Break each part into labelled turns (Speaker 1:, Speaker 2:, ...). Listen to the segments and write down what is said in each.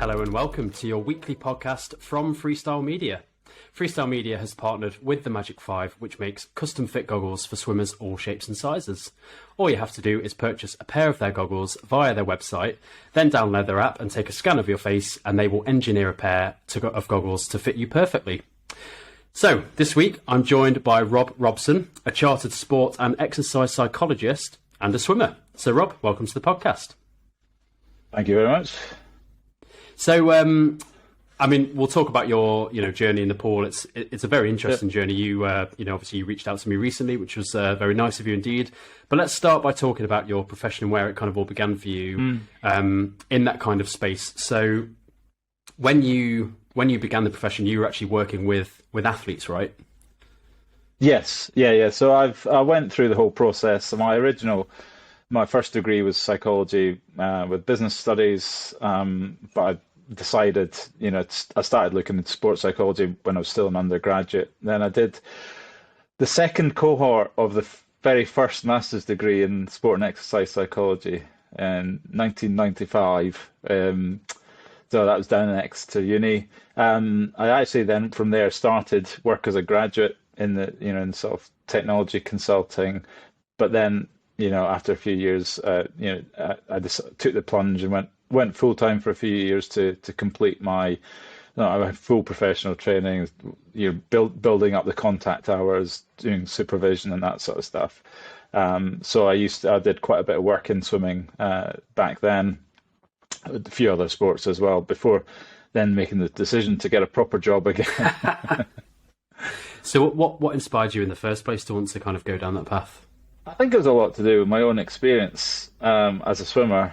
Speaker 1: Hello and welcome to your weekly podcast from Freestyle Media. Freestyle Media has partnered with the Magic 5, which makes custom fit goggles for swimmers all shapes and sizes. All you have to do is purchase a pair of their goggles via their website, then download their app and take a scan of your face, and they will engineer a pair of goggles to fit you perfectly. So, this week I'm joined by Rob Robson, a chartered sport and exercise psychologist and a swimmer. So Rob, welcome to the podcast.
Speaker 2: Thank you very much.
Speaker 1: So, we'll talk about your, journey in the pool. It's a very interesting journey. You, obviously you reached out to me recently, which was very nice of you indeed. But let's start by talking about your profession and where it kind of all began for you in that kind of space. So, when you began the profession, you were actually working with athletes, right?
Speaker 2: Yes, yeah. So I went through the whole process. My first degree was psychology with business studies, but I decided, I started looking at sports psychology when I was still an undergraduate. Then I did the second cohort of the very first master's degree in sport and exercise psychology in 1995. So that was down next to uni. I actually then from there started work as a graduate in in sort of technology consulting, but then after a few years, I just took the plunge and went full time for a few years to complete my full professional training. Building up the contact hours, doing supervision and that sort of stuff. So I did quite a bit of work in swimming back then, a few other sports as well, before then making the decision to get a proper job again.
Speaker 1: So what inspired you in the first place to want to kind of go down that path?
Speaker 2: I think it was a lot to do with my own experience as a swimmer.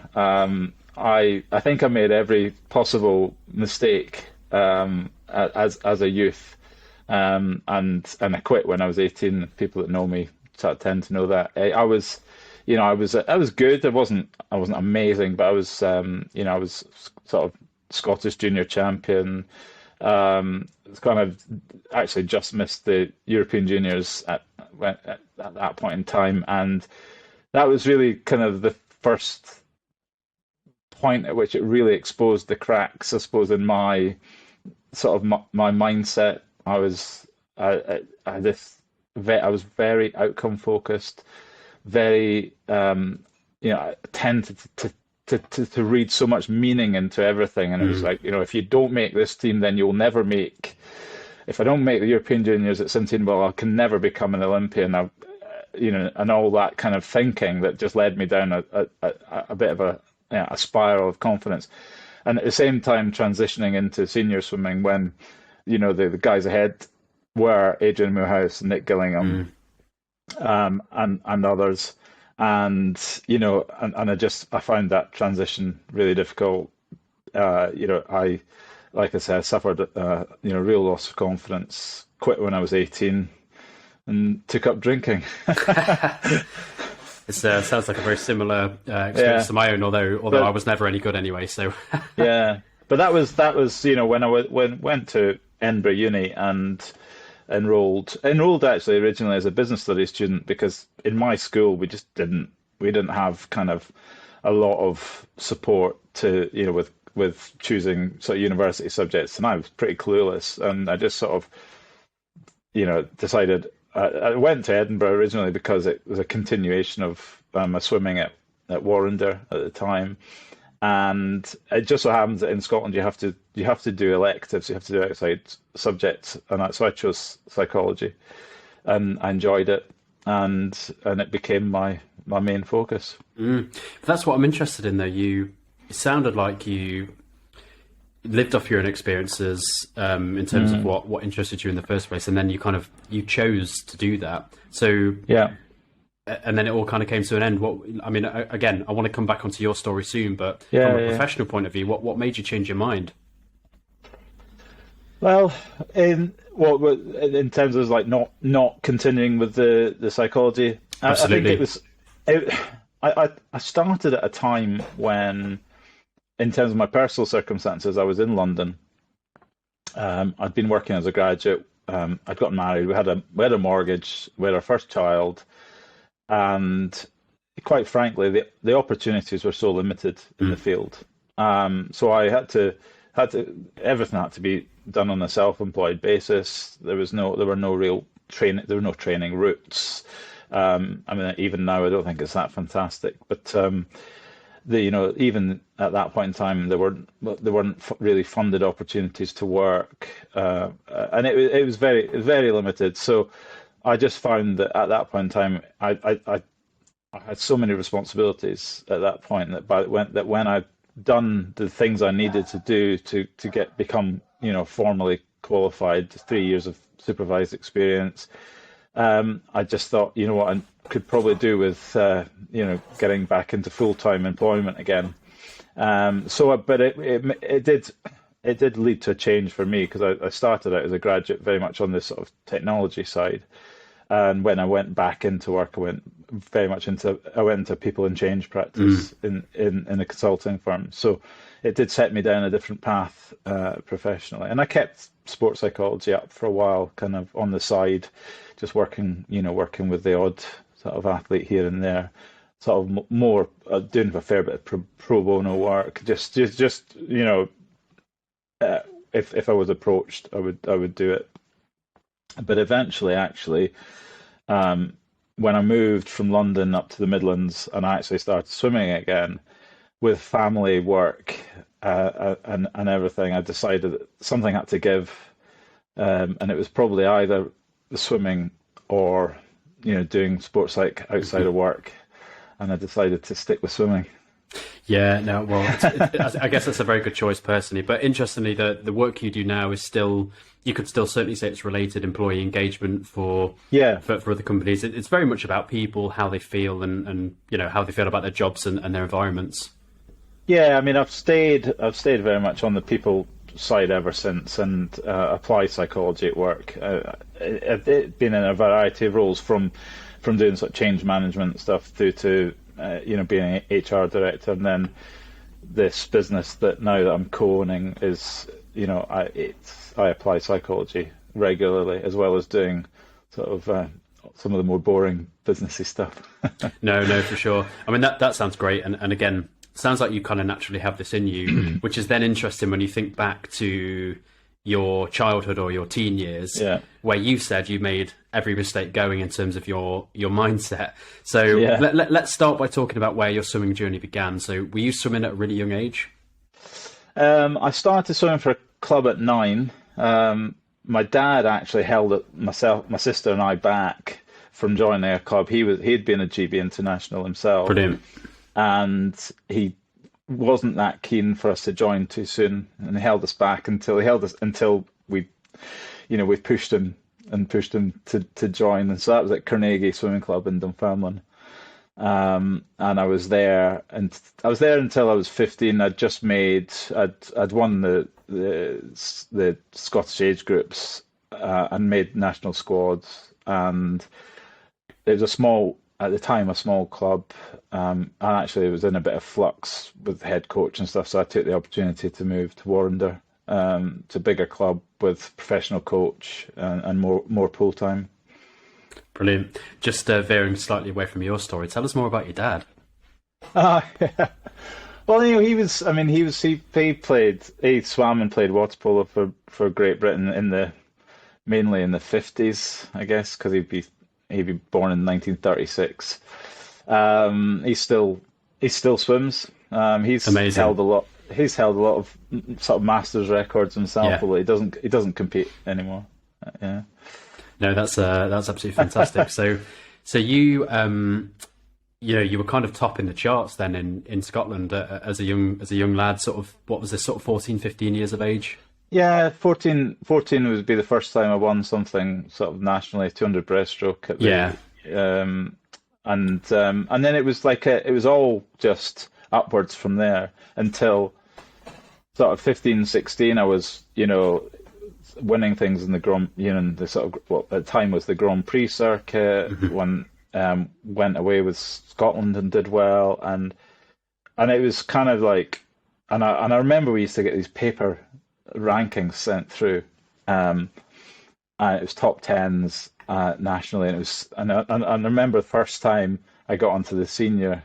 Speaker 2: I think I made every possible mistake as a youth, and I quit when I was 18. People that know me tend to know that. I was good. I wasn't amazing, but I was sort of Scottish junior champion. It's kind of actually just missed the European juniors at that point in time, and that was really kind of the first point at which it really exposed the cracks, I suppose, in my sort of my mindset. I was very outcome focused, very I tended to read so much meaning into everything, and it was like, if you don't make this team, then you'll never make. If I don't make the European juniors at 17, well, I can never become an Olympian. And all that kind of thinking that just led me down a bit of a spiral of confidence, and at the same time transitioning into senior swimming when, the guys ahead were Adrian Moorhouse, Nick Gillingham, and others. And I found that transition really difficult. I suffered real loss of confidence, quit when I was 18 and took up drinking.
Speaker 1: It sounds like a very similar experience to my own, although I was never any good anyway. So
Speaker 2: yeah, but that was when I went to Edinburgh Uni and enrolled actually originally as a business studies student, because in my school we didn't have kind of a lot of support to with choosing sort of university subjects, and I was pretty clueless, and I just sort of decided. I went to Edinburgh originally because it was a continuation of my swimming at Warrender at the time, and it just so happens that in Scotland you have to do electives, you have to do outside subjects, and so I chose psychology, and I enjoyed it, and it became my main focus.
Speaker 1: That's what I'm interested in, though. It sounded like you lived off your own experiences in terms of what interested you in the first place, and then you chose to do that. So
Speaker 2: yeah,
Speaker 1: and then it all kind of came to an end. Again, I want to come back onto your story soon, but from a professional point of view, what made you change your mind?
Speaker 2: Well, in terms of like not continuing with the psychology,
Speaker 1: absolutely.
Speaker 2: I started at a time when, in terms of my personal circumstances, I was in London. I'd been working as a graduate. I'd gotten married. We had a mortgage. We had our first child, and quite frankly, the opportunities were so limited in the field. So I had to everything had to be done on a self-employed basis. There were no real training. There were no training routes. I mean, even now, I don't think it's that fantastic. But even at that point in time, there weren't really funded opportunities to work, and it was very limited. So I just found that at that point in time, I had so many responsibilities at that point that when I'd done the things I needed to do to become formally qualified, 3 years of supervised experience, I just thought, what I could probably do with getting back into full-time employment again. But it did lead to a change for me, because I started out as a graduate very much on this sort of technology side. And when I went back into work, I went into people and change practice in a consulting firm. So it did set me down a different path professionally. And I kept sports psychology up for a while, kind of on the side, just working with the odd sort of athlete here and there, sort of more doing a fair bit of pro bono work. Just if I was approached, I would do it. But eventually, actually, when I moved from London up to the Midlands and I actually started swimming again, with family, work, and everything, I decided that something had to give, and it was probably either the swimming or doing sports psych outside of work, and I decided to stick with swimming.
Speaker 1: Yeah, no, well, I guess that's a very good choice personally. But interestingly, the work you do now is still, you could still certainly say it's related employee engagement for other companies. It's very much about people, how they feel, and how they feel about their jobs and their environments.
Speaker 2: Yeah, I mean, I've stayed very much on the people side ever since, and apply psychology at work. I've been in a variety of roles, from doing sort of change management stuff through to being an HR director, and then this business that I'm co-owning is, I apply psychology regularly, as well as doing sort of some of the more boring businessy stuff.
Speaker 1: No, for sure. I mean, that sounds great, and again, sounds like you kind of naturally have this in you, which is then interesting when you think back to your childhood or your teen years, where you said you made every mistake going in terms of your mindset. So let's start by talking about where your swimming journey began. So were you swimming at a really young age?
Speaker 2: I started swimming for a club at 9. My dad actually held my sister and I back from joining a club. He'd been a GB international himself.
Speaker 1: Brilliant.
Speaker 2: And he wasn't that keen for us to join too soon, and he held us back until we pushed him to join. And so that was at Carnegie Swimming Club in Dunfermline. And I was there until I was 15. I'd won the Scottish age groups and made national squads, and it was a small club, and actually it was in a bit of flux with the head coach and stuff, so I took the opportunity to move to Warrender, to a bigger club with professional coach and more pool time.
Speaker 1: Brilliant. Just veering slightly away from your story, tell us more about your dad.
Speaker 2: Yeah. Well, he swam and played water polo for Great Britain mainly in the 50s, I guess, because he'd be born in 1936. He still swims. He's
Speaker 1: amazing.
Speaker 2: He's held a lot of sort of masters records himself, although he doesn't compete anymore. Yeah.
Speaker 1: No, that's absolutely fantastic. So you you were kind of topping the charts then in Scotland as a young lad. Sort of, what was this, sort of 14, 15 years of age?
Speaker 2: Yeah, 14 would be the first time I won something sort of nationally, 200 breaststroke. And then it was it was all just upwards from there until sort of 15, 16. I was, winning things in the Grand, the sort of what at the time was the Grand Prix circuit. When went away with Scotland and did well, and it was kind of like, and I remember we used to get these paper rankings sent through, and it was top tens nationally, and it was, and I remember the first time I got onto the senior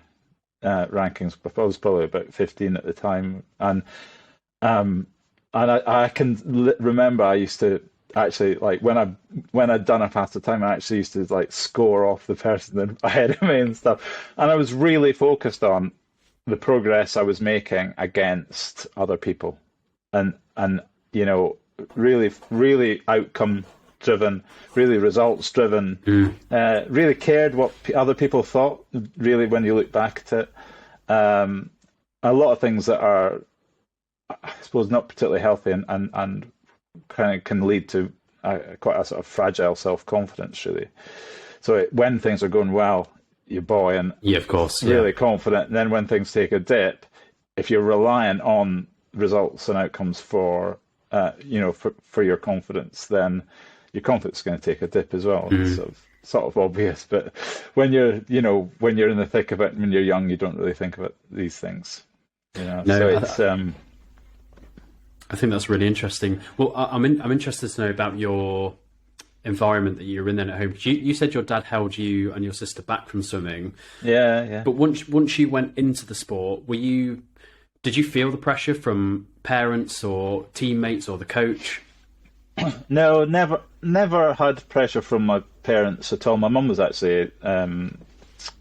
Speaker 2: rankings. I was probably about 15 at the time, and And I can remember I used to actually like when I'd done a faster time, I actually used to like score off the person ahead of me and stuff. And I was really focused on the progress I was making against other people, and you know, really outcome driven, really results driven. Really cared what other people thought. Really, when you look back at it, a lot of things that are, I suppose, not particularly healthy and kind of can lead to quite a sort of fragile self-confidence, really. So when things are going well, you're buoyant,
Speaker 1: Yeah, of course. Yeah.
Speaker 2: really confident. And then when things take a dip, if you're reliant on results and outcomes for, for your confidence, then your confidence is going to take a dip as well. It's sort of obvious, but when when you're in the thick of it, when you're young, you don't really think about these things.
Speaker 1: No,
Speaker 2: so it's.
Speaker 1: I think that's really interesting. Well, I'm interested to know about your environment that you were in then at home. You said your dad held you and your sister back from swimming.
Speaker 2: Yeah.
Speaker 1: But once you went into the sport, did you feel the pressure from parents or teammates or the coach?
Speaker 2: No, never had pressure from my parents at all. My mum was actually a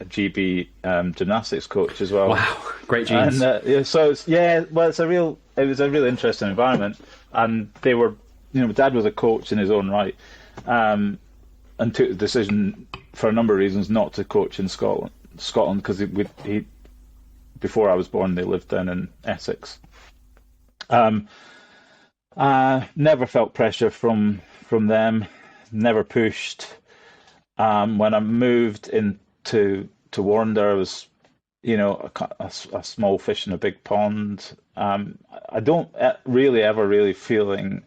Speaker 2: GB gymnastics coach as well.
Speaker 1: Wow, great genes.
Speaker 2: And it was a real interesting environment, and they were, Dad was a coach in his own right, and took the decision for a number of reasons not to coach in Scotland because he before I was born they lived down in Essex. Never felt pressure from them, never pushed. When I moved into Warrender, I was, a small fish in a big pond. I don't really ever feeling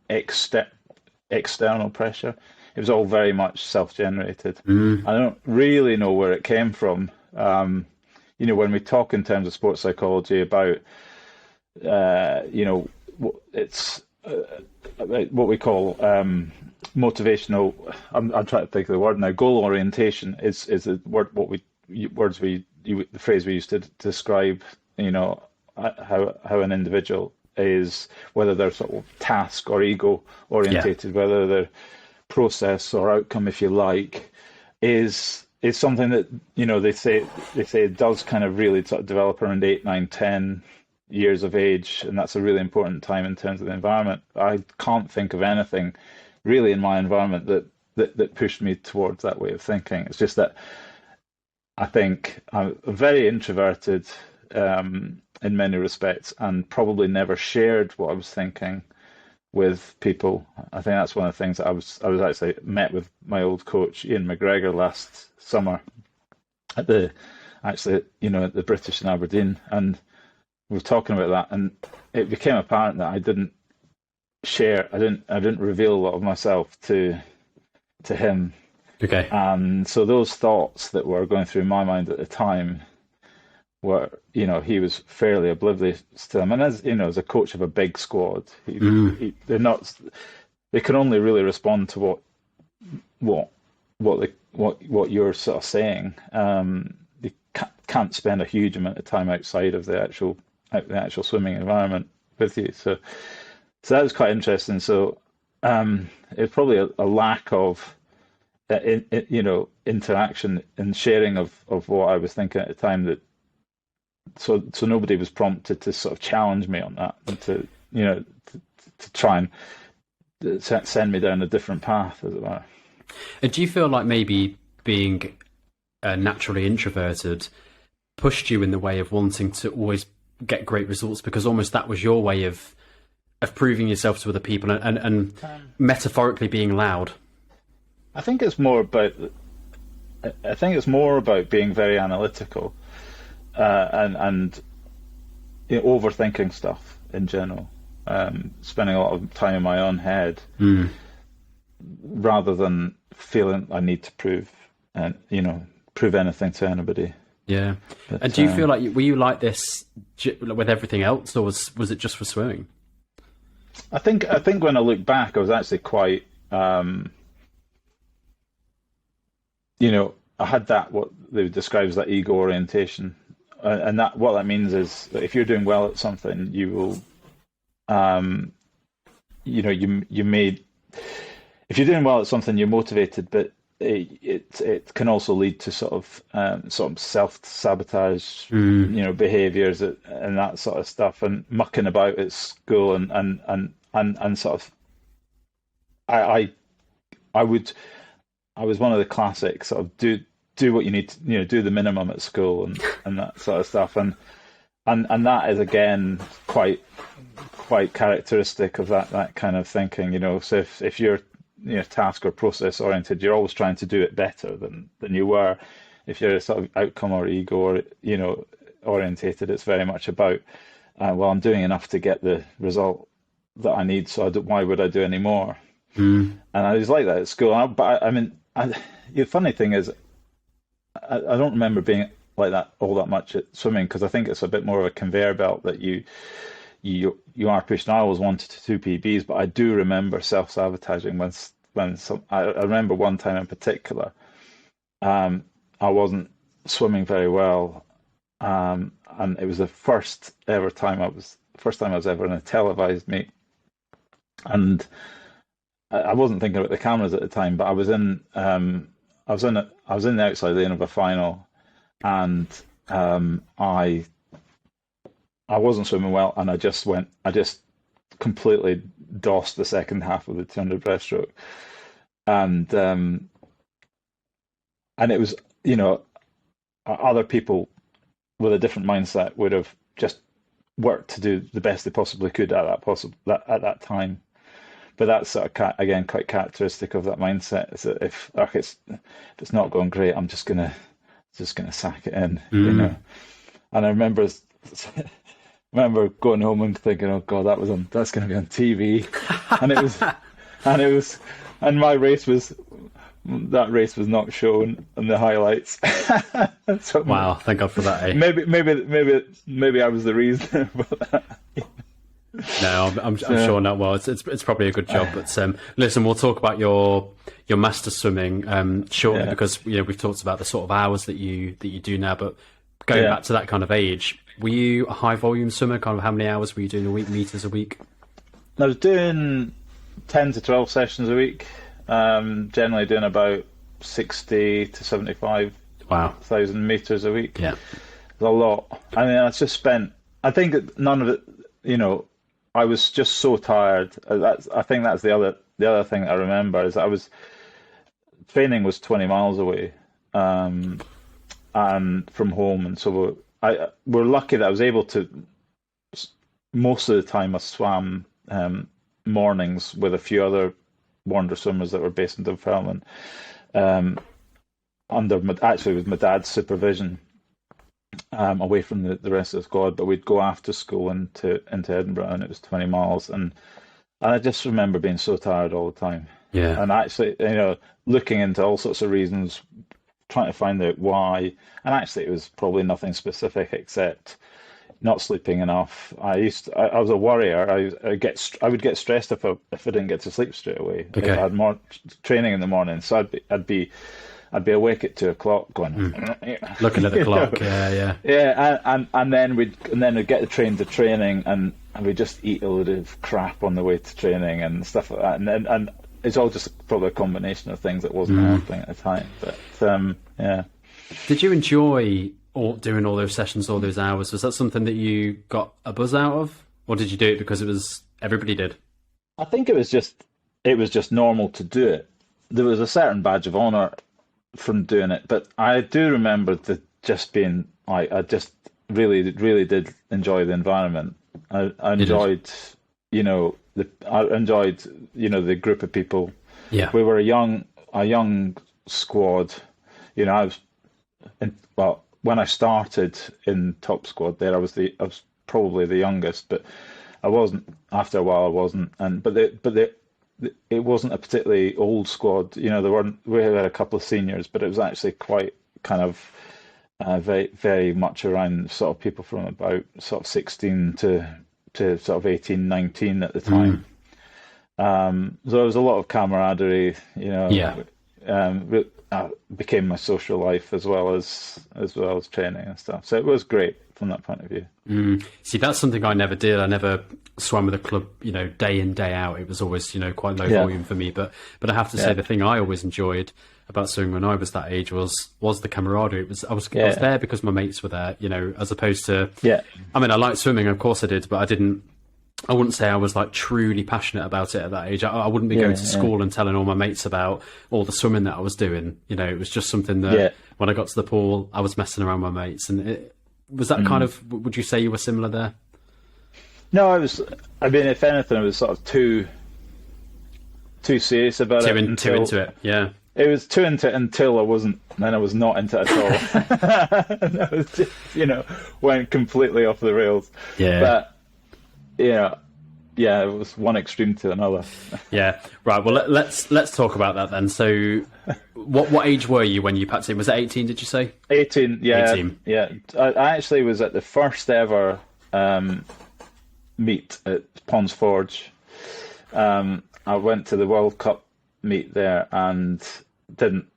Speaker 2: external pressure. It was all very much self-generated. I don't really know where it came from. When we talk in terms of sports psychology about, it's what we call motivational. I'm trying to think of the word now. Goal orientation is the word. The phrase we used to describe, how an individual is, whether they're sort of task or ego orientated, whether they're process or outcome, if you like, is something that they say it does kind of really sort of develop around 8, 9, 10 years of age, and that's a really important time in terms of the environment. I can't think of anything really in my environment that pushed me towards that way of thinking. It's just that I think I'm very introverted in many respects, and probably never shared what I was thinking with people. I think that's one of the things that I was actually met with my old coach Ian McGregor last summer at the British in Aberdeen, and we were talking about that, and it became apparent that I didn't reveal a lot of myself to him.
Speaker 1: Okay.
Speaker 2: And so those thoughts that were going through my mind at the time were, he was fairly oblivious to them. And as a coach of a big squad, they can only really respond to what you're sort of saying. They can't spend a huge amount of time outside of the actual swimming environment with you. So that was quite interesting. So it's probably a lack of interaction and sharing of what I was thinking at the time, that so nobody was prompted to sort of challenge me on that, and to try and send me down a different path, as it were.
Speaker 1: And do you feel like maybe being naturally introverted pushed you in the way of wanting to always get great results, because almost that was your way of proving yourself to other people and metaphorically being loud?
Speaker 2: I think it's more about being very analytical and overthinking stuff in general, spending a lot of time in my own head, rather than feeling I need to prove anything to anybody.
Speaker 1: Yeah.
Speaker 2: But,
Speaker 1: and do you feel like were you like this with everything else, or was it just for swimming?
Speaker 2: I think when I look back, I was actually quite. I had that, what they would describe as that ego orientation, and that what that means is that if you're doing well at something, you will you may, if you're doing well at something, you're motivated, but it can also lead to sort of self-sabotage, behaviors and that sort of stuff, and mucking about at school, and sort of I I I would I was one of the classic sort of do what you need to, do the minimum at school, and that sort of stuff, and that is again quite characteristic of that kind of thinking, So if you're task or process oriented, you're always trying to do it better than you were. If you're sort of outcome or ego or orientated, it's very much about well, I'm doing enough to get the result that I need, so why would I do any more? And I was like that at school. But I mean, the funny thing is, I don't remember being like that all that much at swimming, because I think it's a bit more of a conveyor belt that you are pushing. I always wanted to do PBs, but I do remember self-sabotaging I remember one time in particular, I wasn't swimming very well, and it was the first time I was ever in a televised meet, and I wasn't thinking about the cameras at the time, but I was in the outside lane of a final, and I wasn't swimming well, and I just completely dossed the second half of the 200 breaststroke, and it was, other people with a different mindset would have just worked to do the best they possibly could at that time. But that's sort of again quite characteristic of that mindset. Is that if it's not going great, I'm just gonna sack it in, And I remember going home and thinking, oh God, that's going to be on TV, and my race was not shown in the highlights. So
Speaker 1: wow, thank God for that. Eh?
Speaker 2: Maybe I was the reason for that.
Speaker 1: No, I'm sure not. Well, it's probably a good job. But listen, we'll talk about your master swimming shortly, because we've talked about the sort of hours that you do now. But going back to that kind of age, were you a high volume swimmer? Kind of how many hours were you doing a week, meters a week?
Speaker 2: I was doing 10 to 12 sessions a week. Generally doing about 60 to 75,000 meters a week.
Speaker 1: Yeah,
Speaker 2: it's a lot. I mean, I just spent. I think that none of it. I was just so tired. I think that's the other thing that I remember is training was 20 miles away, and from home, and so we're lucky that I was able to. Most of the time, I swam mornings with a few other wander swimmers that were based in Dunfermline, with my dad's supervision. Away from the rest of the squad, but we'd go after school into Edinburgh, and it was 20 miles, and I just remember being so tired all the time.
Speaker 1: Yeah.
Speaker 2: And actually, looking into all sorts of reasons, trying to find out why, and actually it was probably nothing specific except not sleeping enough. I was a worrier. I would get stressed if I didn't get to sleep straight away.
Speaker 1: Okay.
Speaker 2: If I had more training in the morning, so I'd be awake at 2:00 going
Speaker 1: looking at the clock. Yeah.
Speaker 2: And then we'd get the train to training, and we'd just eat a load of crap on the way to training and stuff like that, and it's all just probably a combination of things that wasn't happening at the time. But yeah.
Speaker 1: Did you enjoy doing all those sessions, all those hours? Was that something that you got a buzz out of, or did you do it because everybody did?
Speaker 2: I think it was just normal to do it. There was a certain badge of honour from doing it, but I do remember just being I just really, really did enjoy the environment. I enjoyed, the group of people.
Speaker 1: Yeah,
Speaker 2: we were a young squad. I was when I started in top squad there, I was probably the youngest, but I wasn't. After a while, I wasn't, it wasn't a particularly old squad. We had a couple of seniors, but it was actually quite kind of very, very much around sort of people from about sort of 16 to sort of 18, 19 at the time. So there was a lot of camaraderie,
Speaker 1: Yeah.
Speaker 2: became my social life as well as training and stuff. So it was great from that point of view.
Speaker 1: See, that's something I never did. I never swam with a club, day in, day out. It was always, quite low volume for me. But I have to say, the thing I always enjoyed about swimming when I was that age was the camaraderie. I was there because my mates were there, as opposed to, I mean, I liked swimming, of course I did, but I wouldn't say I was like truly passionate about it at that age. I wouldn't be going to school and telling all my mates about all the swimming that I was doing. It was just something that when I got to the pool, I was messing around with my mates. And was that kind of, would you say you were similar there?
Speaker 2: No, I mean, if anything, I was sort of too serious about it.
Speaker 1: Too into it, yeah.
Speaker 2: It was too into it until I wasn't, then I was not into it at all. And I was just, went completely off the rails.
Speaker 1: Yeah.
Speaker 2: But, it was one extreme to another.
Speaker 1: Yeah, right. Well, let's talk about that then. So, what age were you when you packed in? Was it 18? Did you say
Speaker 2: 18? Yeah,
Speaker 1: 18.
Speaker 2: Yeah. I actually was at the first ever meet at Ponds Forge. I went to the World Cup meet there and didn't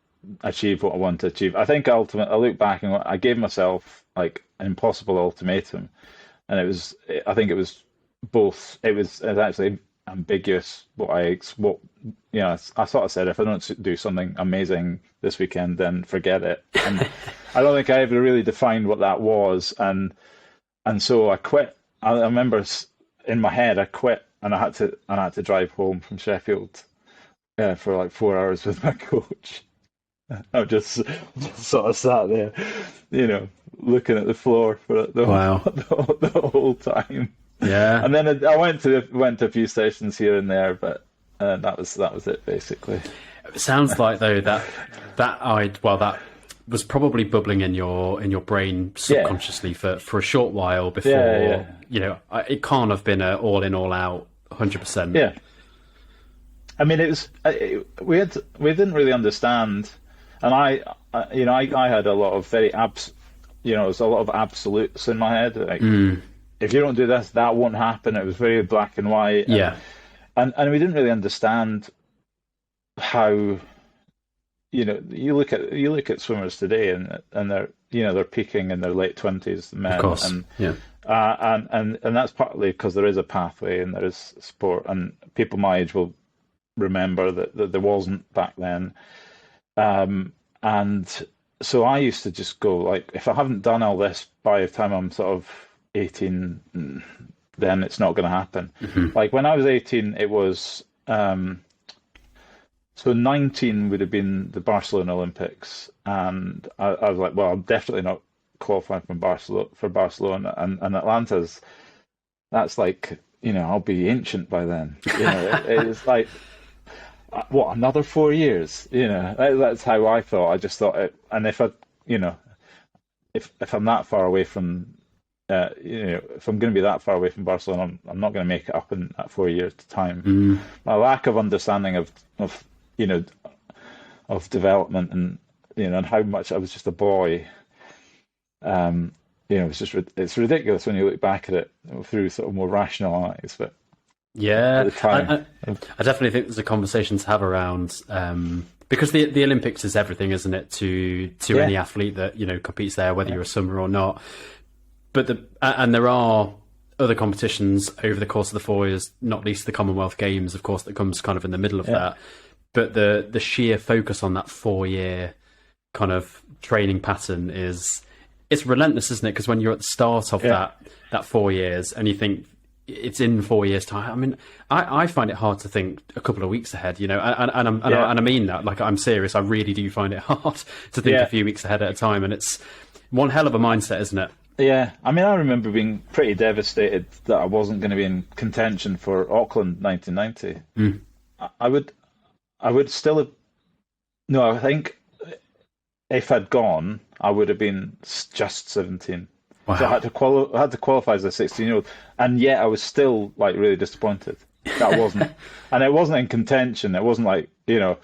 Speaker 2: achieve what I wanted to achieve. I think ultimately, I look back and I gave myself like an impossible ultimatum, and I think it was both. It was actually ambiguous I sort of said, if I don't do something amazing this weekend, then forget it. And I don't think I ever really defined what that was, and so I quit. I remember in my head I quit, and I had to drive home from Sheffield for like 4 hours with my coach. I just sort of sat there, looking at the floor for the whole time.
Speaker 1: Yeah,
Speaker 2: and then I went to a few stations here and there, but that was it basically.
Speaker 1: It sounds like though that was probably bubbling in your brain subconsciously for a short while before. It can't have been an all in all out 100%.
Speaker 2: Yeah, I mean we didn't really understand, and I had a lot of very there's a lot of absolutes in my head. Like, if you don't do this, that won't happen. It was very black and white. And we didn't really understand how, you look at swimmers today and they're peaking in their late 20s, men.
Speaker 1: Of course.
Speaker 2: And that's partly because there is a pathway and there is sport, and people my age will remember that there wasn't back then. And so I used to just go, like, if I haven't done all this by the time I'm sort of 18, then it's not going to happen. Like when I was 18, it was so 19 would have been the Barcelona Olympics, and I was like, well, I'm definitely not qualifying for Barcelona, and Atlanta's, that's like, I'll be ancient by then. It's like, what, another 4 years? That's how I thought. I just thought it, and if I, if I'm that far away from if I'm going to be that far away from Barcelona, I'm not going to make it up in that 4 years time. My lack of understanding of development and and how much I was just a boy. It's ridiculous when you look back at it through sort of more rational eyes, but
Speaker 1: yeah,
Speaker 2: at the time,
Speaker 1: I definitely think there's a conversation to have around. Because the Olympics is everything, isn't it, to any athlete that competes there, whether you're a swimmer or not. But there are other competitions over the course of the 4 years, not least the Commonwealth Games, of course, that comes kind of in the middle of that. But the sheer focus on that 4 year kind of training pattern it's relentless, isn't it? Because when you're at the start of that 4 years and you think it's in 4 years' time, I mean, I find it hard to think a couple of weeks ahead, and I mean that, like, I'm serious. I really do find it hard to think a few weeks ahead at a time, and it's one hell of a mindset, isn't it?
Speaker 2: Yeah, I mean, I remember being pretty devastated that I wasn't going to be in contention for Auckland 1990. I would still have. No, I think if I'd gone, I would have been just 17.
Speaker 1: Wow.
Speaker 2: So I had to qualify as a 16-year-old, and yet I was still like really disappointed that wasn't, and it wasn't in contention. It wasn't like it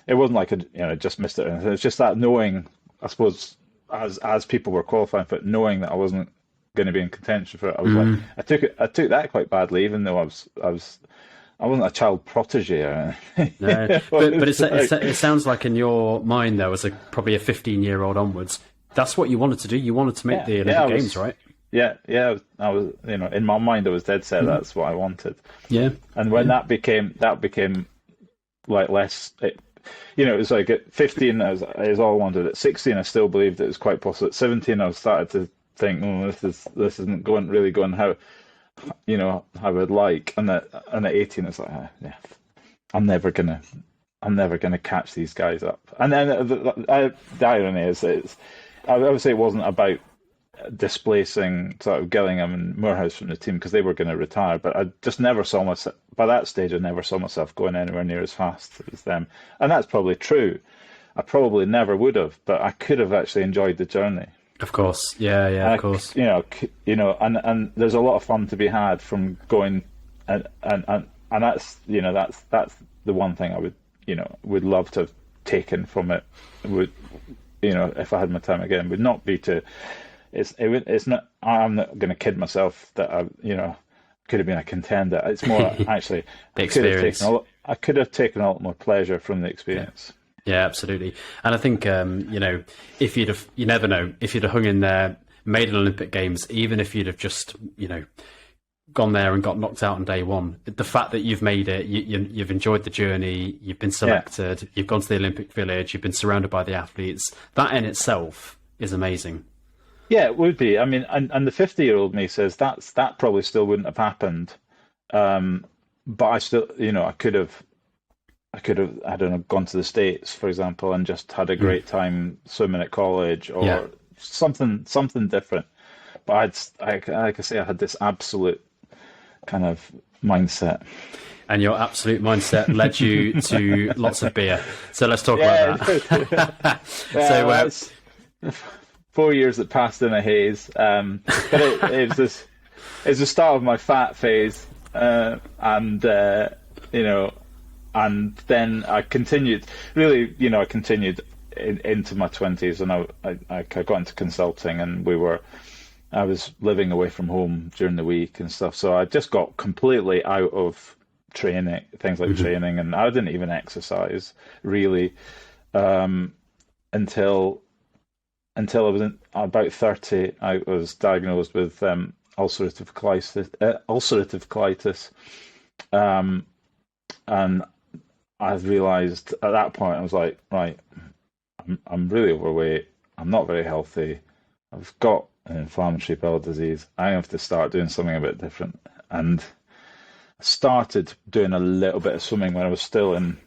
Speaker 2: wasn't like just missed it. It's just that knowing, I suppose, as people were qualifying for it, knowing that I wasn't going to be in contention for it, I was like, I took that quite badly, even though I was I wasn't a child protege or
Speaker 1: No,
Speaker 2: anything.
Speaker 1: but
Speaker 2: It's like,
Speaker 1: it sounds like in your mind though, as probably a 15-year-old onwards, that's what you wanted to do. You wanted to make
Speaker 2: yeah,
Speaker 1: the
Speaker 2: yeah,
Speaker 1: Olympic Games, right?
Speaker 2: I was, in my mind, I was dead set. That's what I wanted.
Speaker 1: Yeah,
Speaker 2: And when
Speaker 1: yeah,
Speaker 2: that became like less, it was like at 15, is all I wanted. At 16, I still believed it was quite possible. At 17, I started to think, oh, this isn't really going how, how I'd like. And at 18, it's like, yeah, I'm never gonna catch these guys up. And then the irony is, I would say it wasn't about displacing sort of Gillingham and Moorhouse from the team because they were going to retire. But I just never saw myself, by that stage, I never saw myself going anywhere near as fast as them. And that's probably true. I probably never would have, but I could have actually enjoyed the journey.
Speaker 1: of course. Yeah, yeah, of course.
Speaker 2: And there's a lot of fun to be had from going, and that's, that's the one thing I would love to have taken from it. Would, if I had my time again, would not be to. It's not. I'm not going to kid myself that could have been a contender. It's more actually
Speaker 1: The experience.
Speaker 2: I could have taken a lot more pleasure from the experience.
Speaker 1: Yeah, absolutely. And I think, if you never know, if you'd have hung in there, made an Olympic Games, even if you'd have just, gone there and got knocked out on day one, the fact that you've made it, you've enjoyed the journey, you've been selected, you've gone to the Olympic Village, you've been surrounded by the athletes, that in itself is amazing.
Speaker 2: Yeah, it would be. I mean, and the 50-year-old me says that probably still wouldn't have happened. But I still, I could have, I don't know, gone to the States, for example, and just had a great time swimming at college or something different. But like I say, I had this absolute kind of mindset.
Speaker 1: And your absolute mindset led you to lots of beer. So let's talk about that.
Speaker 2: So 4 years that passed in a haze, but it was the start of my fat phase, and then I continued. Really, I continued into my 20s, and I got into consulting, and I was living away from home during the week and stuff. So I just got completely out of training, things like training, and I didn't even exercise really until I was about 30. I was diagnosed with ulcerative colitis, and I realised at that point, I was like, right, I'm really overweight. I'm not very healthy. I've got an inflammatory bowel disease. I have to start doing something a bit different. And I started doing a little bit of swimming when I was still in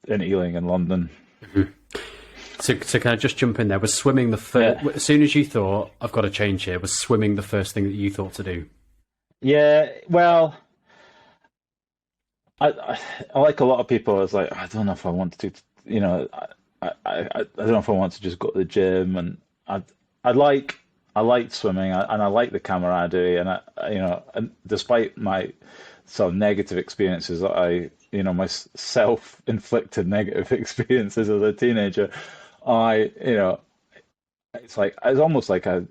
Speaker 2: Ealing in London.
Speaker 1: Mm-hmm. So can I just jump in there? Was swimming the first? Yeah. As soon as you thought, I've got to change here, was swimming the first thing that you thought to do?
Speaker 2: Yeah, well, I like a lot of people. I was like, I don't know if I want to, I don't know if I want to just go to the gym, and I liked swimming, and I like the camaraderie, and and despite my sort of negative experiences that my self-inflicted negative experiences as a teenager, it's almost like I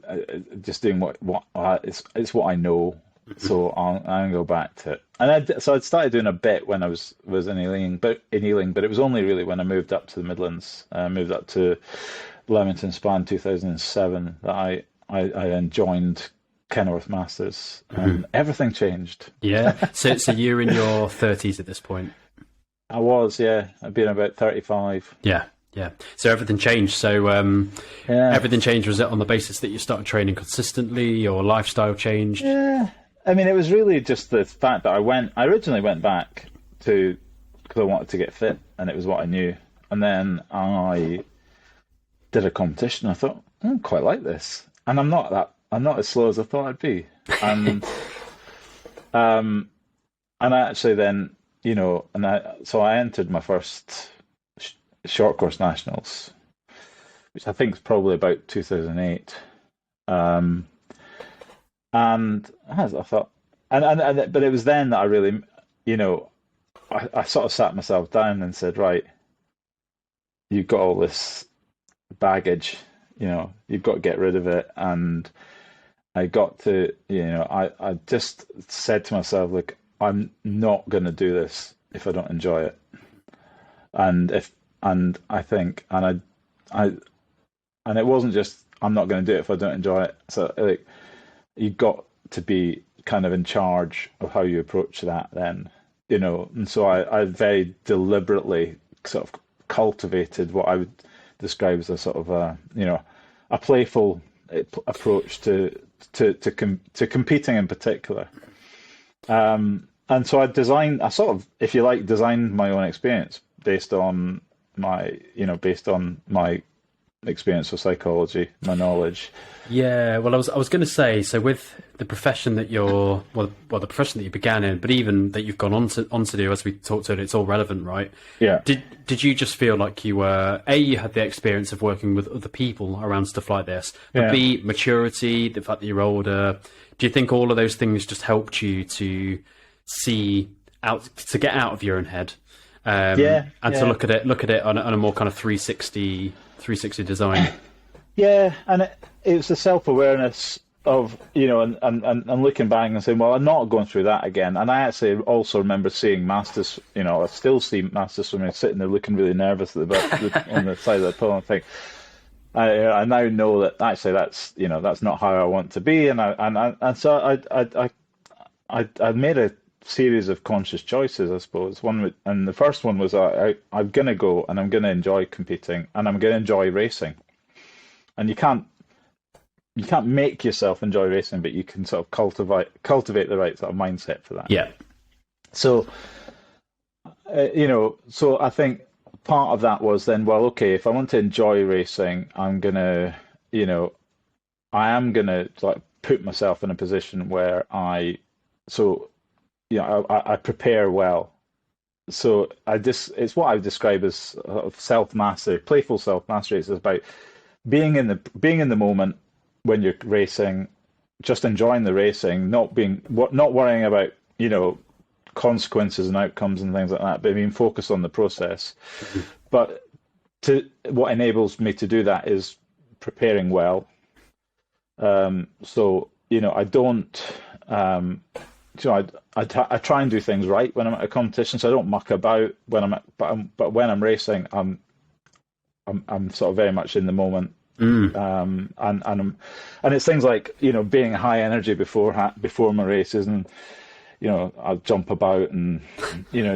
Speaker 2: just doing it's what I know, so I'm gonna go back to it. And I'd started doing a bit when I was in Ealing, but it was only really when I moved up to the Midlands, moved up to Leamington Spa in 2007 that I then joined Kenilworth Masters, and everything changed.
Speaker 1: Yeah. So you're in your 30s at this point.
Speaker 2: I was, yeah. I've been about 35.
Speaker 1: Yeah, yeah. So everything changed. So everything changed. Was it on the basis that you started training consistently? Your lifestyle changed?
Speaker 2: Yeah. I mean, it was really just the fact that I originally went back because I wanted to get fit, and it was what I knew. And then I did a competition. I thought, I quite like this, and I'm not as slow as I thought I'd be. And and I actually then, so I entered my first short course nationals, which I think is probably about 2008. And I thought, but it was then that I really, I sort of sat myself down and said, right, you've got all this baggage, you've got to get rid of it. And I got to, I just said to myself, look, I'm not going to do this if I don't enjoy it. And I think, and it wasn't just, I'm not going to do it if I don't enjoy it. So like, you got to be kind of in charge of how you approach that then, and so I very deliberately sort of cultivated what I would describe as a sort of a playful approach to competing in particular. And so I sort of, if you like, designed my own experience based on my experience with psychology, my knowledge.
Speaker 1: Yeah, well, I was going to say, so with the profession that the profession that you began in, but even that you've gone on to do, as we talked about, it's all relevant, right?
Speaker 2: Yeah.
Speaker 1: Did you just feel like you had the experience of working with other people around stuff like this, but B, maturity, the fact that you're older, do you think all of those things just helped you to get out of your own head? To look at it on a more kind of 360 design.
Speaker 2: Yeah, and it was the self-awareness of, and looking back and saying, well, I'm not going through that again. And I actually also remember seeing masters, I still see masters swimming sitting there looking really nervous on the side of the pool, and think, I now know that actually that's not how I want to be, and so I made a series of conscious choices, I suppose. And the first one was I'm going to go and I'm going to enjoy competing and I'm going to enjoy racing. And you can't make yourself enjoy racing, but you can sort of cultivate the right sort of mindset for that.
Speaker 1: Yeah.
Speaker 2: So, so I think part of that was then, well, okay, if I want to enjoy racing, I am gonna like put myself in a position where I prepare well. So it's what I would describe as self-mastery, playful self-mastery. It's about being in the moment when you're racing, just enjoying the racing, not worrying about, consequences and outcomes and things like that, but being focused on the process. Mm-hmm. But what enables me to do that is preparing well. I don't, I try and do things right when I'm at a competition, so I don't muck about but when I'm racing, I'm sort of very much in the moment. And it's things like, being high energy before my races, and I'll jump about and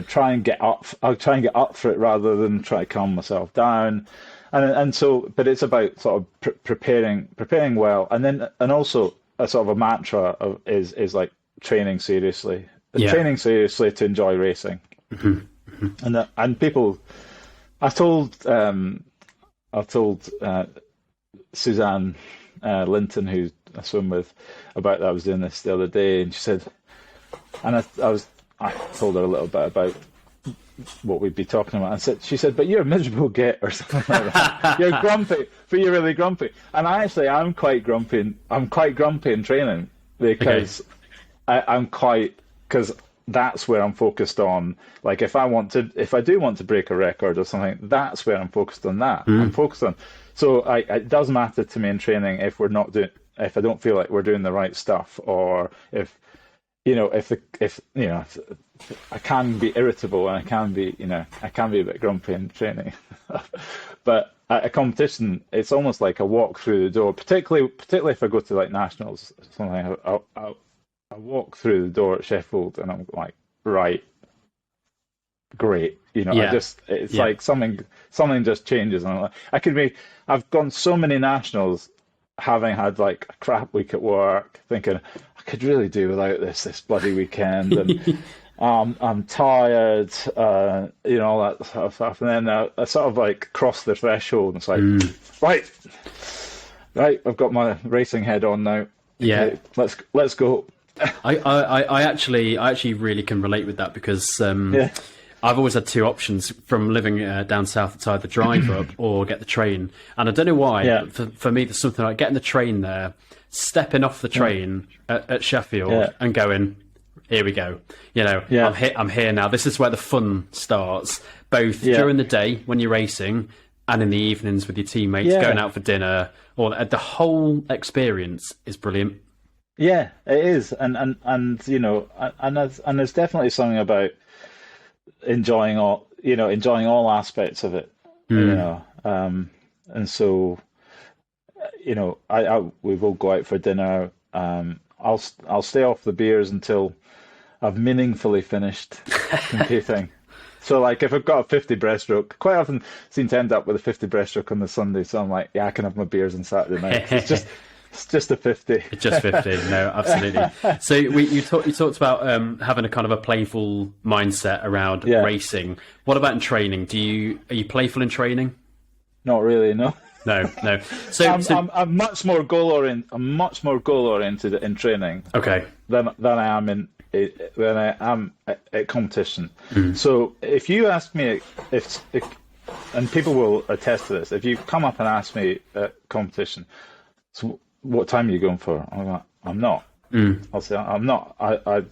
Speaker 2: try and get up. I'll try and get up for it rather than try to calm myself down. And so, but it's about sort of preparing well, and also a sort of a mantra is like training seriously, training seriously to enjoy racing. Mm-hmm. And people, I've told Suzanne Linton, who I swim with, about that. I was doing this the other day, and she said, and I told her a little bit about what we'd be talking about, and she said, but you're a miserable git or something like that. You're grumpy, but you're really grumpy. And I'm quite grumpy. I'm quite grumpy in training because because that's where I'm focused on. Like if I do want to break a record or something, that's where I'm focused on that. I'm focused on. So it does matter to me in training if I don't feel like we're doing the right stuff, or if I can be irritable and I can be a bit grumpy in training. But at a competition, it's almost like a walk through the door. Particularly if I go to like nationals, something, I walk through the door at Sheffield and I'm like, right, great. It's like something just changes, and I'm like, I've gone so many nationals having had like a crap week at work, thinking I could really do without this bloody weekend, and I'm tired, all that sort of stuff. And then I sort of like cross the threshold, and it's like, right, I've got my racing head on now. Okay, let's go.
Speaker 1: I actually really can relate with that, because I've always had two options from living down south. It's either drive up or get the train. And I don't know why, but for me, there's something like getting the train there, stepping off the train at Sheffield and going, here we go. I'm here now. This is where the fun starts, both during the day when you're racing and in the evenings with your teammates, going out for dinner. Or the whole experience is brilliant.
Speaker 2: Yeah, it is, and there's definitely something about enjoying all aspects of it,
Speaker 1: Mm.
Speaker 2: and so I we will go out for dinner. I'll stay off the beers until I've meaningfully finished competing. So like if I've got a 50 breaststroke, quite often seem to end up with a 50 breaststroke on the Sunday. So I'm like, yeah, I can have my beers on Saturday night 'cause it's just a 50.
Speaker 1: Just 50. No, absolutely. So you talked about having a kind of a playful mindset around
Speaker 2: Yeah,
Speaker 1: racing. What about in training? Are you playful in training?
Speaker 2: not really, no.
Speaker 1: No, no. So
Speaker 2: I'm much more goal oriented in training
Speaker 1: okay.
Speaker 2: than I am at competition. So if you ask me if and people will attest to this, if you come up and ask me at competition, so what time are you going for? I'm like, I'm not. I'll say I'm not. I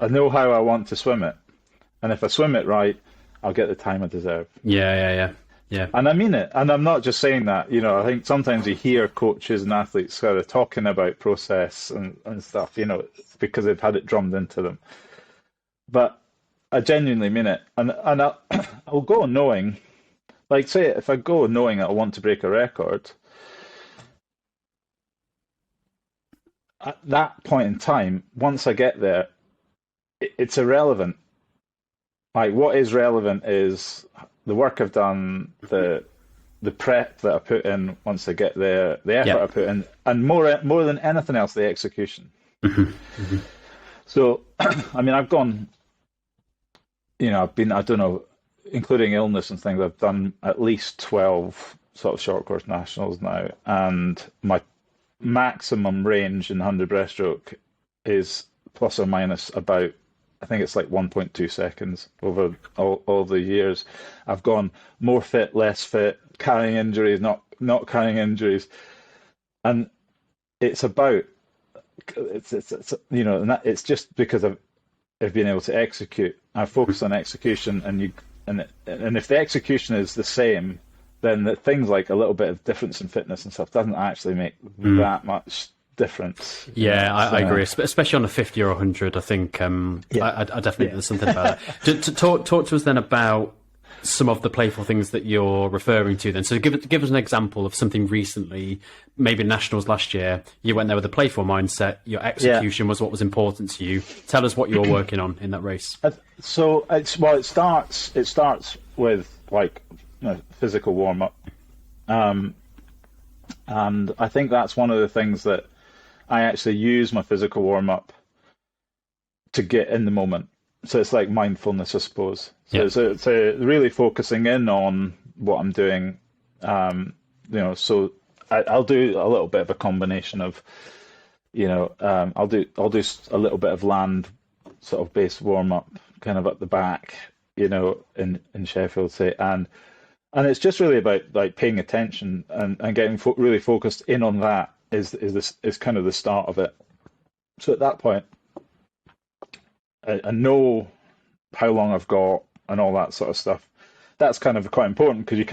Speaker 2: know how I want to swim it, and if I swim it right, I'll get the time I deserve.
Speaker 1: Yeah, yeah, yeah, yeah.
Speaker 2: And I mean it. And I'm not just saying that. I think sometimes you hear coaches and athletes sort of talking about process and stuff, because they've had it drummed into them. But I genuinely mean it. And I'll go knowing, like, say, if I go knowing that I want to break a record, at that point in time, once I get there, it's irrelevant. Like, what is relevant is the work I've done, the prep that I put in once I get there, the effort
Speaker 1: Yeah.
Speaker 2: I put in, and more than anything else, the execution. So, I mean, I've gone, I've been, I don't know, including illness and things, I've done at least 12 sort of short course nationals now, and my maximum range in 100 breaststroke is plus or minus about, I think it's like 1.2 seconds over all the years. I've gone more fit, less fit, carrying injuries, not carrying injuries, and it's about and it's just because I've been able to execute. I focus on execution, and if the execution is the same, then the things like a little bit of difference in fitness and stuff doesn't actually make that much difference.
Speaker 1: Yeah, I
Speaker 2: So,
Speaker 1: agree, especially on a 50 or 100. I think
Speaker 2: yeah,
Speaker 1: I definitely
Speaker 2: yeah.
Speaker 1: there's something about that. To talk to us then about some of the playful things that you're referring to. Then, so give us an example of something recently, maybe nationals last year. You went there with a playful mindset. Your
Speaker 2: Yeah.
Speaker 1: execution was what was important to you. Tell us what you were working on in that race.
Speaker 2: So it starts with like physical warm up, and I think that's one of the things that I actually use my physical warm up to get in the moment. So it's like mindfulness, I suppose. So
Speaker 1: Yeah.
Speaker 2: it's really focusing in on what I'm doing. So I'll do a little bit of a combination of, I'll do a little bit of land sort of base warm up, kind of at the back, in Sheffield, say, and it's just really about like paying attention and getting really focused in on that is kind of the start of it. So at that point, I know how long I've got and all that sort of stuff. That's kind of quite important because you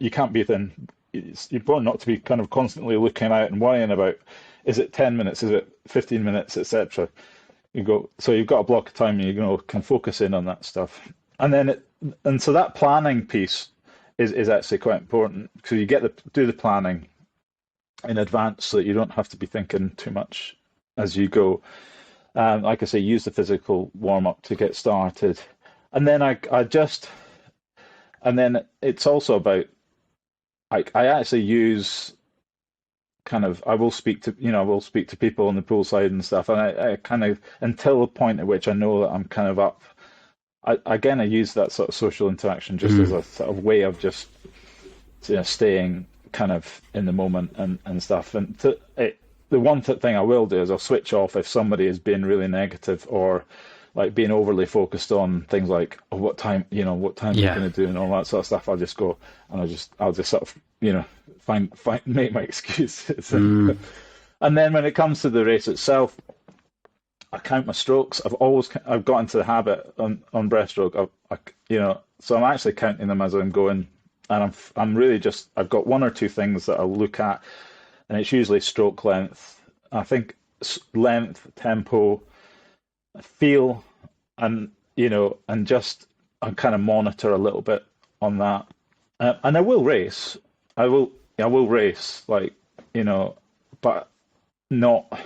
Speaker 2: can't be then. It's important not to be kind of constantly looking out and worrying about is it 10 minutes, is it 15 minutes, etc. So you've got a block of time and can focus in on that stuff, and so that planning piece is actually quite important because you get to do the planning in advance so that you don't have to be thinking too much as you go. Like I say, use the physical warm up to get started, and then and then it's also about I actually use I will speak to people on the poolside and stuff, and I kind of until the point at which I know that I'm kind of up. I use that sort of social interaction just as a sort of way of just staying kind of in the moment and stuff. And the one thing I will do is I'll switch off if somebody is being really negative or like being overly focused on things like what time are you going to do and all that sort of stuff. I'll just go and I'll just sort of find make my excuses. And then when it comes to the race itself, I count my strokes. I've got into the habit on breaststroke. So I'm actually counting them as I'm going, and I'm really I've got one or two things that I'll look at, and it's usually stroke length. I think length, tempo, feel, and and just kind of monitor a little bit on that. And I will race. I will race, like, but not.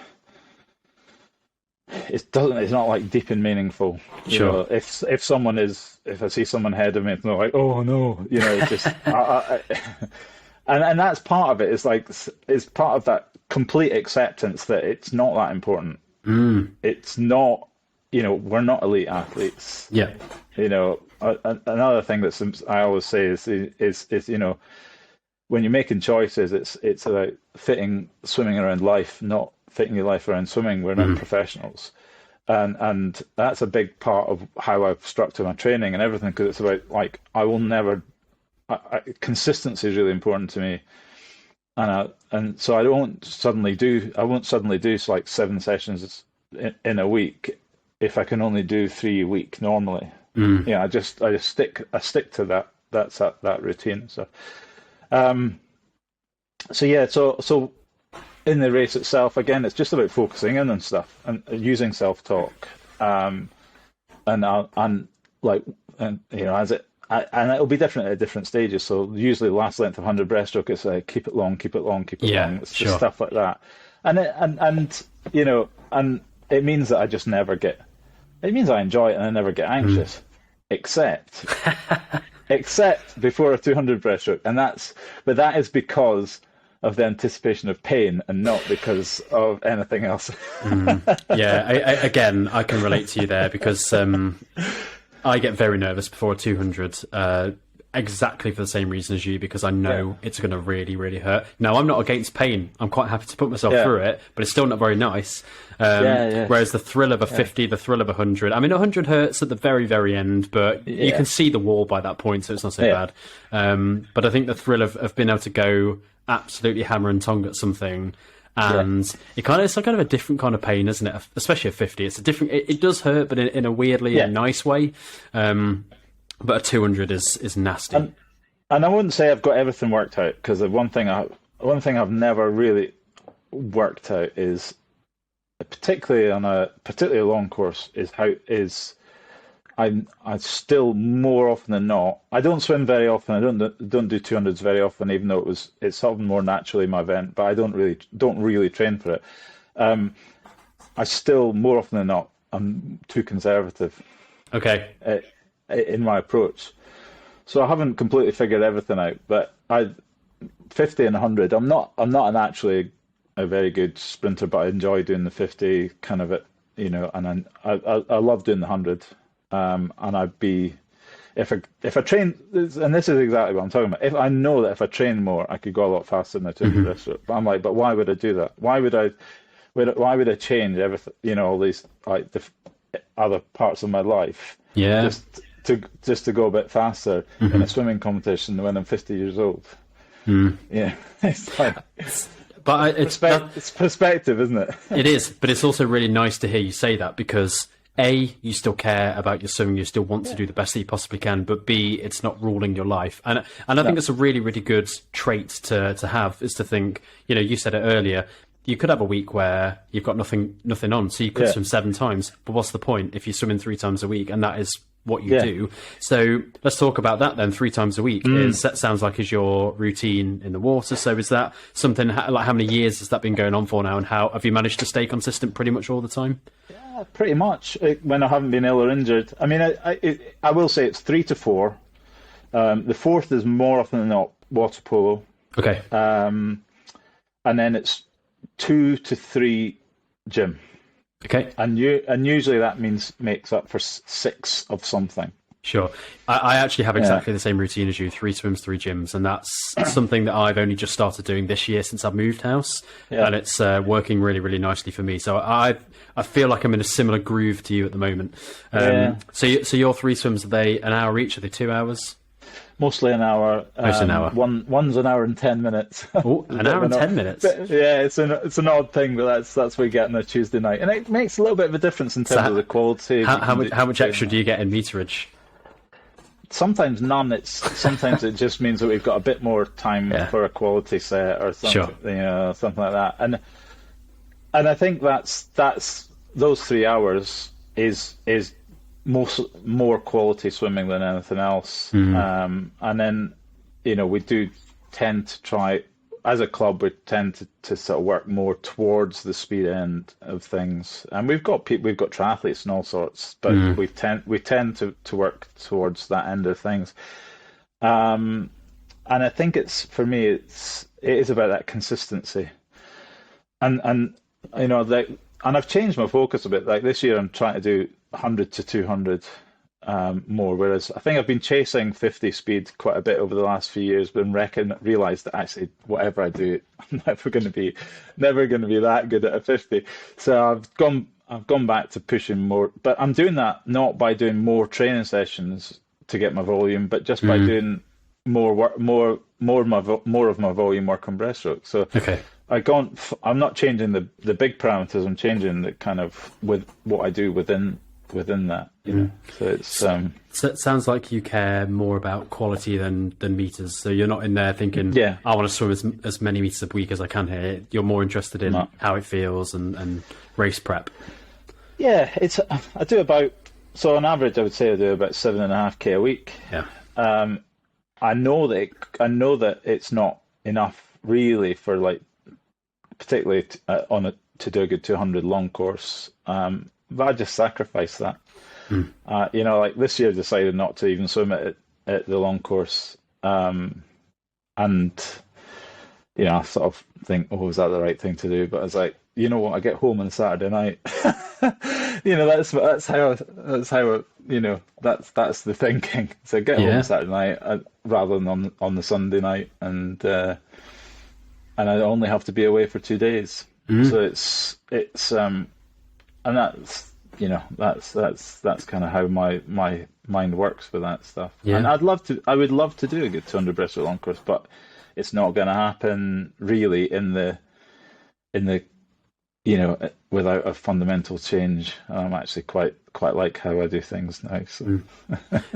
Speaker 2: It's not like deep and meaningful.
Speaker 1: Sure.
Speaker 2: If I see someone ahead of me, it's not like, oh no, it's just. And that's part of it. It's part of that complete acceptance that it's not that important. It's not. We're not elite athletes.
Speaker 1: Yeah.
Speaker 2: Another thing that I always say is when you're making choices, it's about fitting swimming around life, not fitting your life around swimming. We're not professionals, and that's a big part of how I've structured my training and everything, because it's about, like, I will never. Consistency is really important to me, and so I won't suddenly do like 7 sessions in a week if I can only do 3 a week normally. I just stick to that. That's that routine. So so in the race itself, again, it's just about focusing in and stuff and using self-talk, and it'll be different at different stages. So usually the last length of 100 breaststroke, it's like keep it long, keep it long, keep it long. It's just stuff like that, and it means that I just never get. It means I enjoy it and I never get anxious, except before a 200 breaststroke, but that is because of the anticipation of pain and not because of anything else.
Speaker 1: Again, I can relate to you there, because I get very nervous before a 200, exactly for the same reason as you, because I know it's going to really, really hurt. Now, I'm not against pain. I'm quite happy to put myself through it, but it's still not very nice. Whereas the thrill of a 50, the thrill of 100, I mean, 100 hurts at the very, very end, but you can see the wall by that point, so it's not so bad. But I think the thrill of being able to go absolutely hammer and tongue at something, and it's kind of a different kind of pain, isn't it? Especially at 50, it's a different. It does hurt, but in a weirdly nice way. But a 200 is nasty.
Speaker 2: And I wouldn't say I've got everything worked out, because the one thing I've never really worked out is, particularly on a long course, is I still, more often than not, I don't swim very often. I don't do 200s very often, even though it's sort of more naturally my event. But I don't really train for it. I still, more often than not, I'm too conservative.
Speaker 1: Okay.
Speaker 2: In my approach, so I haven't completely figured everything out. But 50 and 100, I'm not naturally a very good sprinter, but I enjoy doing the 50 kind of and I love doing the 100. And I'd be, if I train, and this is exactly what I'm talking about. If I know that if I train more, I could go a lot faster than the 200 breaststroke. But I'm like, but why would I do that? Why would I change everything? All these, like, the other parts of my life, just to go a bit faster in a swimming competition when I'm 50 years old. Yeah, it's like.
Speaker 1: But
Speaker 2: it's perspective, isn't it?
Speaker 1: It is, but it's also really nice to hear you say that, because A, you still care about your swimming, you still want to do the best that you possibly can, but B, it's not ruling your life. And I think it's a really, really good trait to have, is to think, you said it earlier, you could have a week where you've got nothing on, so you could swim 7 times, but what's the point if you're swimming 3 times a week and that is what you do? So let's talk about that then. 3 times a week that sounds like is your routine in the water. So is that something, like, how many years has that been going on for now, and how have you managed to stay consistent pretty much all the time?
Speaker 2: Yeah, pretty much, when I haven't been ill or injured. I mean, I will say it's 3 to 4. The fourth is more often than not water polo.
Speaker 1: Okay.
Speaker 2: And then it's 2 to 3 gym.
Speaker 1: Okay.
Speaker 2: And usually that makes up for 6 of something.
Speaker 1: Sure. I actually have exactly the same routine as you, 3 swims, 3 gyms, and that's something that I've only just started doing this year since I've moved house, and it's working really, really nicely for me. So I feel like I'm in a similar groove to you at the moment. So your 3 swims, are they an hour each? Are they 2 hours?
Speaker 2: Mostly an hour.
Speaker 1: Mostly an hour.
Speaker 2: One's an hour and 10 minutes.
Speaker 1: Oh, an hour and 10 minutes.
Speaker 2: Yeah, it's an odd thing, but that's what we get on a Tuesday night, and it makes a little bit of a difference in terms of the quality.
Speaker 1: How much extra do you get in meterage?
Speaker 2: Sometimes none. Sometimes it just means that we've got a bit more time for a quality set or something, something like that. And and I think that's those 3 hours is more quality swimming than anything else. And then, we do tend to try, as a club, we tend to sort of work more towards the speed end of things. And we've got triathletes and all sorts, but we tend to work towards that end of things. And I think for me, it is about that consistency. And and I've changed my focus a bit. Like this year, I'm trying to do 100 to 200 more, whereas I think I've been chasing 50 speed quite a bit over the last few years, but realised that actually whatever I do, I'm never going to be that good at a 50. So I've gone back to pushing more, but I'm doing that not by doing more training sessions to get my volume, but just by doing more of my volume work on breaststroke. So
Speaker 1: okay.
Speaker 2: I'm not changing the big parameters. I'm changing the kind of with what I do within that. So it's. So
Speaker 1: it sounds like you care more about quality than meters. So you're not in there thinking, I want to swim as many meters a week as I can here. You're more interested in how it feels and race prep.
Speaker 2: Yeah, I do about, so on average I would say I do about 7.5K a week.
Speaker 1: Yeah.
Speaker 2: I know that it's not enough really for like, particularly to do a good 200 long course. But I just sacrifice that. Like this year I decided not to even swim at the long course. And, I sort of think, was that the right thing to do? But I was like, you know what, I get home on Saturday night. That's how that's the thinking. So I get home Saturday night rather than on the Sunday night, and I only have to be away for 2 days. So it's and that's kind of how my mind works with that stuff. And I would love to do a good 200 breaststroke long course, but it's not going to happen really in the without a fundamental change. I'm actually quite like how I do things now. So.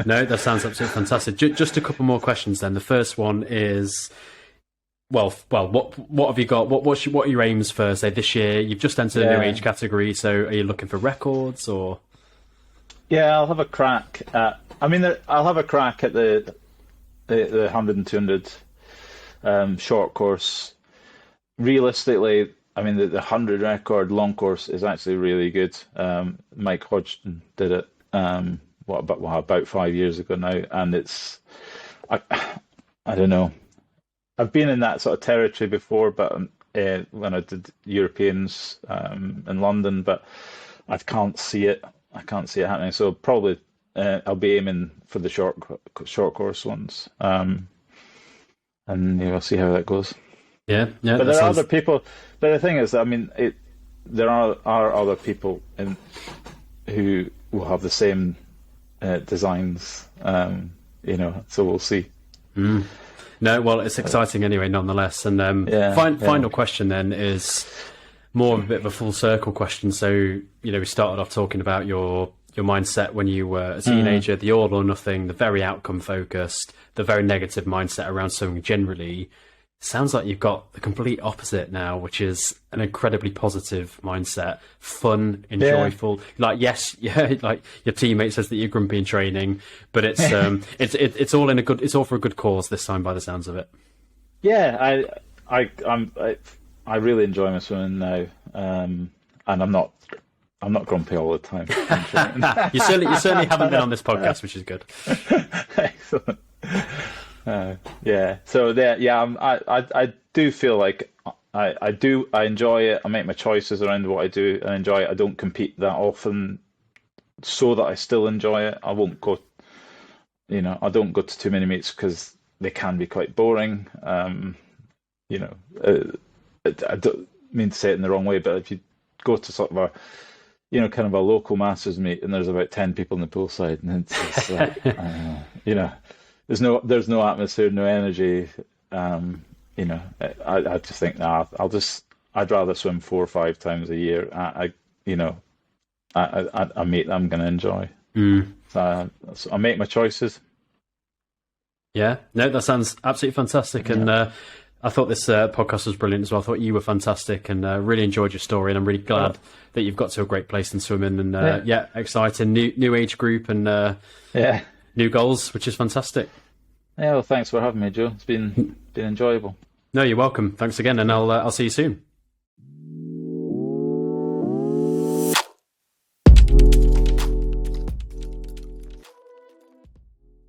Speaker 1: No, that sounds absolutely fantastic. Just a couple more questions then. The first one is, well, what have you got? What are your aims for, say, this year? You've just entered a new age category, so are you looking for records or?
Speaker 2: Yeah, I'll have a crack at. I'll have a crack at the 100 and 200 short course. Realistically, the 100 record long course is actually really good. Mike Hodgson did it about 5 years ago now, and it's I don't know. I've been in that sort of territory before, but when I did Europeans in London, but I can't see it. I can't see it happening. So probably I'll be aiming for the short course ones, and we'll see how that goes.
Speaker 1: Yeah.
Speaker 2: But there are other people. But the thing is, there are other people who will have the same designs. So we'll see.
Speaker 1: No, well, it's exciting anyway, nonetheless. And final question then is more of a bit of a full circle question. So, we started off talking about your mindset when you were a teenager, the all or nothing, the very outcome focused, the very negative mindset around swimming generally. Sounds like you've got the complete opposite now, which is an incredibly positive mindset, fun, enjoyable. Like, like your teammate says that you're grumpy in training, but it's it's all for a good cause this time, by the sounds of it. Yeah,
Speaker 2: I really enjoy my swimming now, and I'm not grumpy all the time.
Speaker 1: you certainly haven't been on this podcast, which is good.
Speaker 2: Excellent. I do feel like I enjoy it. I make my choices around what I do and enjoy it. I don't compete that often, so that I still enjoy it. I won't go. I don't go to too many meets because they can be quite boring. I don't mean to say it in the wrong way, but if you go to sort of a kind of a local masters meet and there's about 10 people in the poolside, and it's like, there's no atmosphere, no energy. I just think, I'd rather swim 4 or 5 times a year. A meet that I'm going to enjoy. So I make my choices.
Speaker 1: Yeah, no, that sounds absolutely fantastic. And I thought this podcast was brilliant as well. I thought you were fantastic and really enjoyed your story. And I'm really glad that you've got to a great place in swimming. And exciting new age group and new goals, which is fantastic.
Speaker 2: Yeah, well, thanks for having me, Joe. It's been enjoyable.
Speaker 1: No, you're welcome. Thanks again, and I'll see you soon.